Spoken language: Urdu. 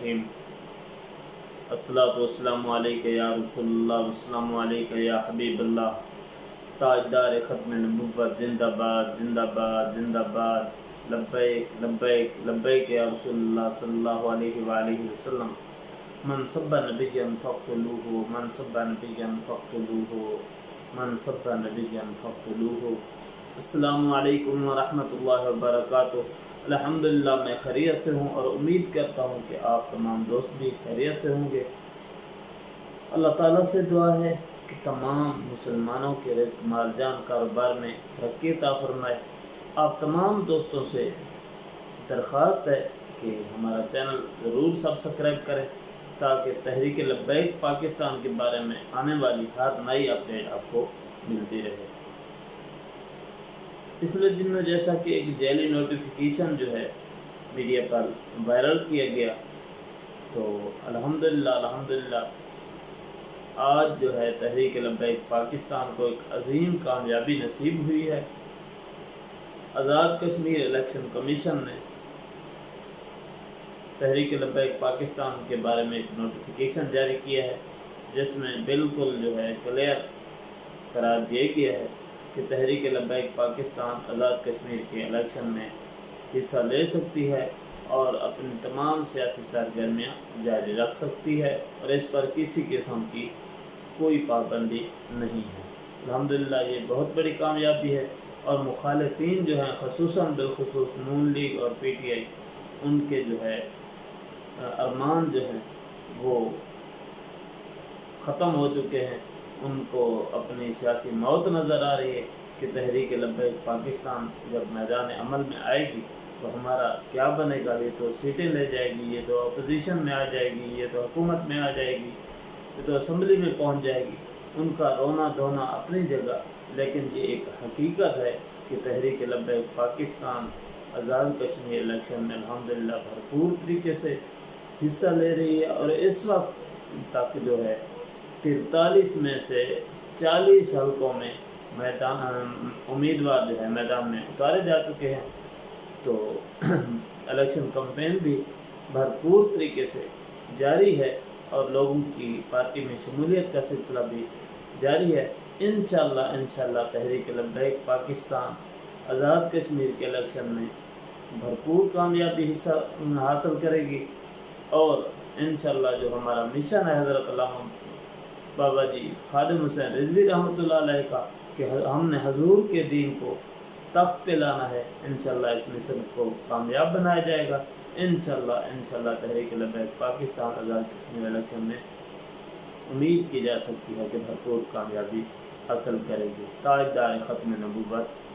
الرحیم الصلاۃ والسلام علیک یا رسول اللہ والسلام علیک یا حبیب اللہ تاجدار ختم نبوت زندہ باد زندہ باد زندہ باد لبیک لبیک لبیک یا رسول اللہ صلی اللہ علیہ وآلہ وسلم من سب نبیا فاقتلوہ من سب نبیا فاقتلوہ من سب نبیا فاقتلوہ۔ السلام علیکم ورحمۃ اللہ وبرکاتہ۔ الحمدللہ میں خیریت سے ہوں اور امید کرتا ہوں کہ آپ تمام دوست بھی خیریت سے ہوں گے۔ اللہ تعالیٰ سے دعا ہے کہ تمام مسلمانوں کے رزق مال جان کاروبار میں ترقی عطا فرمائے۔ آپ تمام دوستوں سے درخواست ہے کہ ہمارا چینل ضرور سبسکرائب کریں تاکہ تحریک لبیک پاکستان کے بارے میں آنے والی ہر نئی اپڈیٹ آپ کو ملتی رہے۔ پچھلے دنوں جیسا کہ ایک جعلی نوٹیفیکیشن جو ہے میڈیا پر وائرل کیا گیا، تو الحمدللہ آج جو ہے تحریک لبیک پاکستان کو ایک عظیم کامیابی نصیب ہوئی ہے۔ آزاد کشمیر الیکشن کمیشن نے تحریک لبیک پاکستان کے بارے میں ایک نوٹیفیکیشن جاری کیا ہے، جس میں بالکل جو ہے کلیئر قرار دیا گیا ہے کہ تحریک لبیک پاکستان آزاد کشمیر کے الیکشن میں حصہ لے سکتی ہے اور اپنی تمام سیاسی سرگرمیاں جاری رکھ سکتی ہے، اور اس پر کسی قسم کی کوئی پابندی نہیں ہے۔ الحمدللہ یہ بہت بڑی کامیابی ہے، اور مخالفین جو ہیں خصوصاً بالخصوص نون لیگ اور پی ٹی آئی، ان کے جو ہے ارمان جو ہیں وہ ختم ہو چکے ہیں۔ ان کو اپنی سیاسی موت نظر آ رہی ہے کہ تحریک لبیک پاکستان جب میدان عمل میں آئے گی تو ہمارا کیا بنے گا، یہ تو سیٹیں لے جائے گی، یہ تو اپوزیشن میں آ جائے گی، یہ تو حکومت میں آ جائے گی، یہ تو اسمبلی میں پہنچ جائے گی۔ ان کا رونا دھونا اپنی جگہ، لیکن یہ ایک حقیقت ہے کہ تحریک لبیک پاکستان آزاد کشمیر الیکشن میں الحمدللہ بھرپور طریقے سے حصہ لے رہی ہے، اور اس وقت تک جو ہے 43 میں سے 40 حلقوں میں امیدوار جو ہے میدان میں اتارے جا چکے ہیں۔ تو الیکشن کمپین بھی بھرپور طریقے سے جاری ہے، اور لوگوں کی پارٹی میں شمولیت کا سلسلہ بھی جاری ہے۔ انشاءاللہ تحریک لبیک پاکستان آزاد کشمیر کے الیکشن میں بھرپور کامیابی حصہ حاصل کرے گی، اور انشاءاللہ جو ہمارا مشن ہے حضرت علامہ بابا جی خادم حسین رضوی رحمۃ اللہ علیہ کا، کہ ہم نے حضور کے دین کو تخت پہ لانا ہے، انشاءاللہ اس مشن کو کامیاب بنایا جائے گا۔ انشاءاللہ تحریک لبیک پاکستان آزاد کشمیر الیکشن میں امید کی جا سکتی ہے کہ بھرپور کامیابی حاصل کرے گی۔ تاجدار ختم نبوت